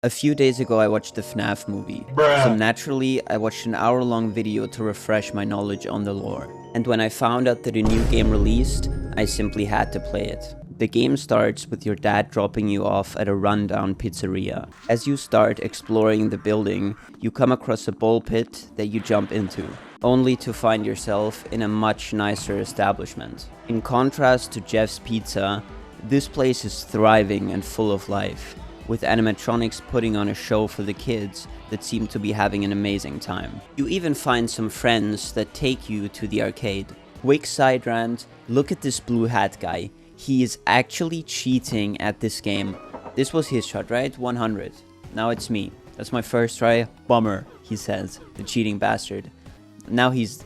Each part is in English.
A few days ago I watched the Fnaf movie, so naturally I watched an hour-long video to refresh my knowledge on the lore. And when I found out that a new game released, I simply had to play it. The game starts with your dad dropping you off at a rundown pizzeria. As you start exploring the building, you come across a ball pit that you jump into, only to find yourself in a much nicer establishment. In contrast to Jeff's Pizza, this place is thriving and full of life, with animatronics putting on a show for the kids that seem to be having an amazing time. You even find some friends that take you to the arcade. Quick side rant, look at this blue hat guy. He is actually cheating at this game. This was his shot, right? 100. Now it's me. That's my first try. Bummer, he says, the cheating bastard. Now he's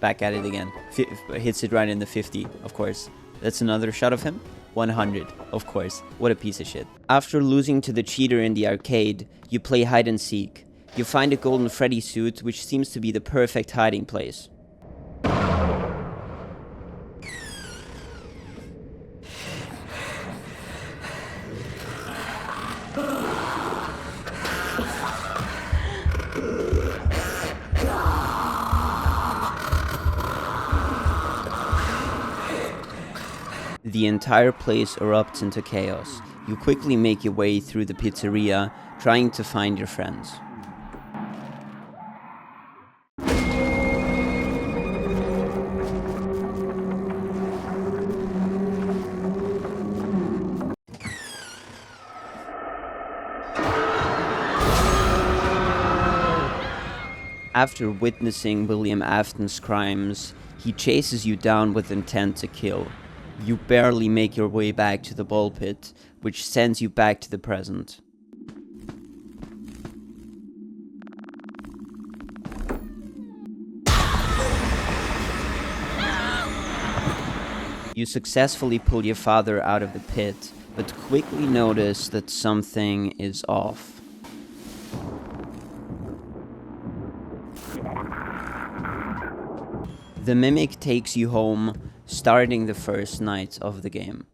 back at it again. Hits it right in the 50, of course. That's another shot of him. 100, of course. What a piece of shit. After losing to the cheater in the arcade, you play hide and seek. You find a golden Freddy suit, which seems to be the perfect hiding place. The entire place erupts into chaos. You quickly make your way through the pizzeria, trying to find your friends. After witnessing William Afton's crimes, he chases you down with intent to kill. You barely make your way back to the ball pit, which sends you back to the present. You successfully pull your father out of the pit, but quickly notice that something is off. The mimic takes you home, starting the first night of the game.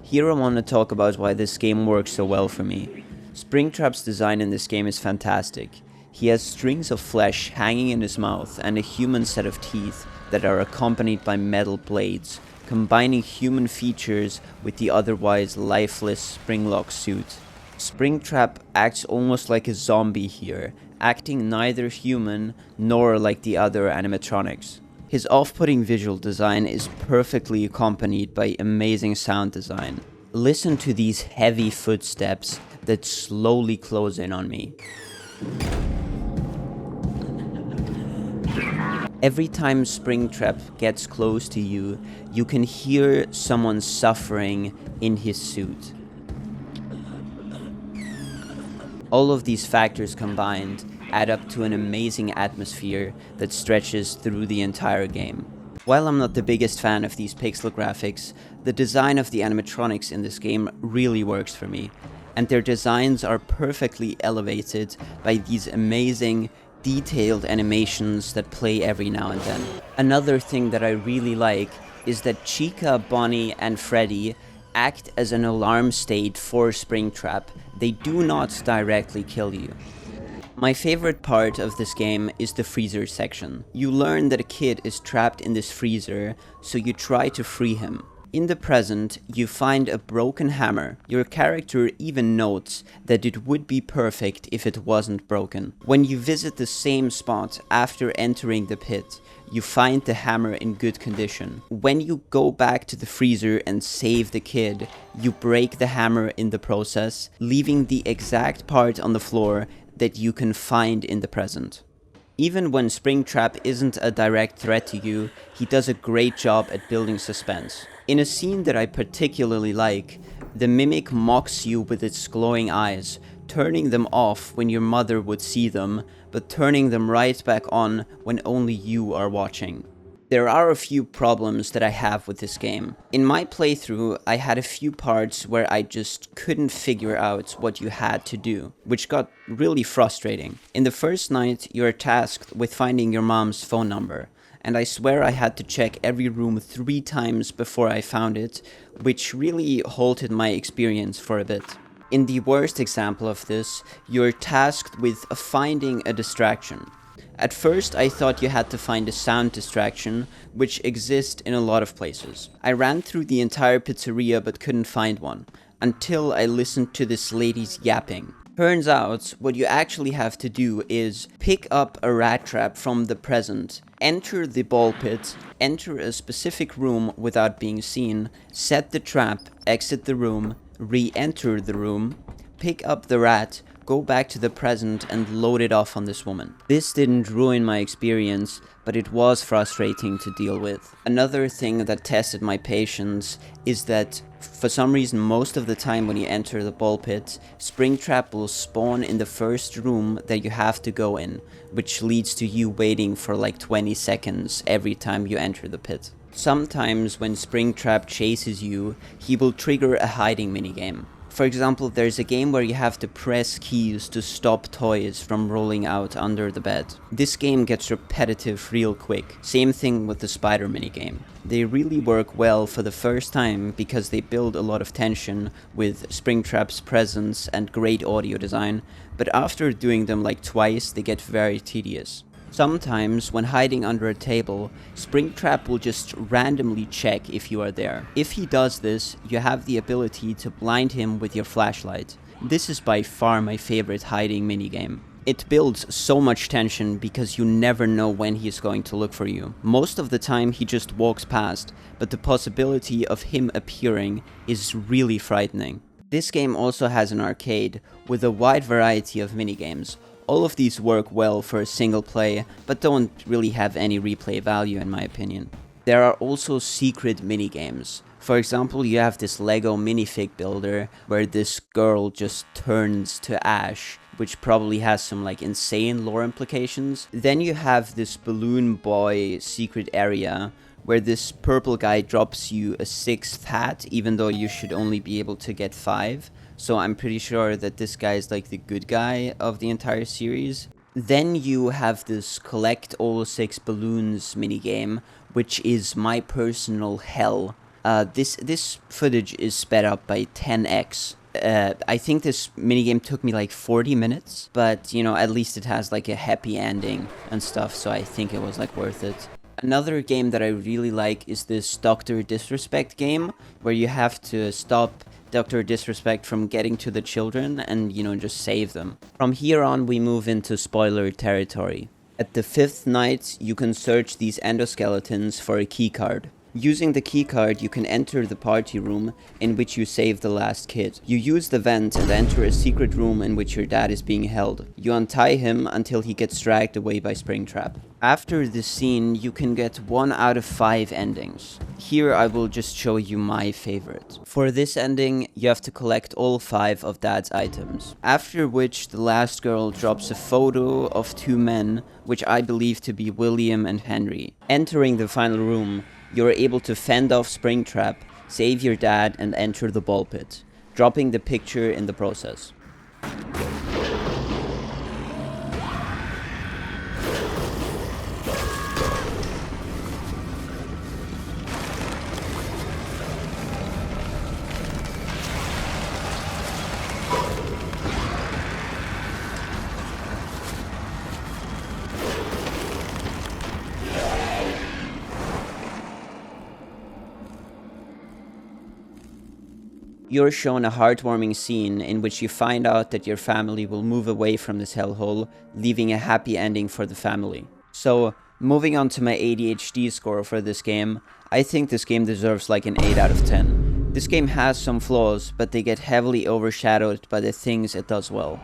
Here I want to talk about why this game works so well for me. Springtrap's design in this game is fantastic. He has strings of flesh hanging in his mouth and a human set of teeth that are accompanied by metal blades, combining human features with the otherwise lifeless Springlock suit. Springtrap acts almost like a zombie here, acting neither human nor like the other animatronics. His off-putting visual design is perfectly accompanied by amazing sound design. Listen to these heavy footsteps that slowly close in on me. Every time Springtrap gets close to you, you can hear someone suffering in his suit. All of these factors combined add up to an amazing atmosphere that stretches through the entire game. While I'm not the biggest fan of these pixel graphics, the design of the animatronics in this game really works for me, and their designs are perfectly elevated by these amazing, detailed animations that play every now and then. Another thing that I really like is that Chica, Bonnie, and Freddy act as an alarm state for Springtrap. They do not directly kill you. My favorite part of this game is the freezer section. You learn that a kid is trapped in this freezer, so you try to free him. In the present, you find a broken hammer. Your character even notes that it would be perfect if it wasn't broken. When you visit the same spot after entering the pit, you find the hammer in good condition. When you go back to the freezer and save the kid, you break the hammer in the process, leaving the exact part on the floor that you can find in the present. Even when Springtrap isn't a direct threat to you, he does a great job at building suspense. In a scene that I particularly like, the mimic mocks you with its glowing eyes, turning them off when your mother would see them, but turning them right back on when only you are watching. There are a few problems that I have with this game. In my playthrough, I had a few parts where I just couldn't figure out what you had to do, which got really frustrating. In the first night, you're tasked with finding your mom's phone number, and I swear I had to check every room 3 times before I found it, which really halted my experience for a bit. In the worst example of this, you're tasked with finding a distraction. At first, I thought you had to find a sound distraction, which exists in a lot of places. I ran through the entire pizzeria but couldn't find one, until I listened to this lady's yapping. Turns out, what you actually have to do is pick up a rat trap from the present, enter the ball pit, enter a specific room without being seen, set the trap, exit the room, re-enter the room, pick up the rat, go back to the present and load it off on this woman. This didn't ruin my experience, but it was frustrating to deal with. Another thing that tested my patience is that for some reason most of the time when you enter the ball pit, Springtrap will spawn in the first room that you have to go in, which leads to you waiting for like 20 seconds every time you enter the pit. Sometimes when Springtrap chases you, he will trigger a hiding minigame. For example, there's a game where you have to press keys to stop toys from rolling out under the bed. This game gets repetitive real quick. Same thing with the spider minigame. They really work well for the first time because they build a lot of tension with Springtrap's presence and great audio design, but after doing them like twice, they get very tedious. Sometimes, when hiding under a table, Springtrap will just randomly check if you are there. If he does this, you have the ability to blind him with your flashlight. This is by far my favorite hiding minigame. It builds so much tension because you never know when he is going to look for you. Most of the time he just walks past, but the possibility of him appearing is really frightening. This game also has an arcade with a wide variety of minigames. All of these work well for a single play, but don't really have any replay value in my opinion. There are also secret minigames. For example, you have this Lego minifig builder where this girl just turns to ash, which probably has some like insane lore implications. Then you have this balloon boy secret area where this purple guy drops you a 6th hat, even though you should only be able to get 5. So I'm pretty sure that this guy is like the good guy of the entire series. Then you have this collect all 6 balloons minigame, which is my personal hell. This footage is sped up by 10x. I think this minigame took me like 40 minutes, but you know, at least it has like a happy ending and stuff, so I think it was like worth it. Another game that I really like is this Dr. Disrespect game, where you have to stop Dr. Disrespect from getting to the children and, you know, just save them. From here on, we move into spoiler territory. At the 5th night, you can search these endoskeletons for a keycard. Using the keycard, you can enter the party room in which you save the last kid. You use the vent and enter a secret room in which your dad is being held. You untie him until he gets dragged away by Springtrap. After this scene, you can get 1 out of 5 endings. Here I will just show you my favorite. For this ending, you have to collect all 5 of Dad's items. After which, the last girl drops a photo of 2 men, which I believe to be William and Henry. Entering the final room, you're able to fend off Springtrap, save your dad, and enter the ball pit, dropping the picture in the process. You're shown a heartwarming scene in which you find out that your family will move away from this hellhole, leaving a happy ending for the family. So, moving on to my ADHD score for this game, I think this game deserves like an 8 out of 10. This game has some flaws, but they get heavily overshadowed by the things it does well.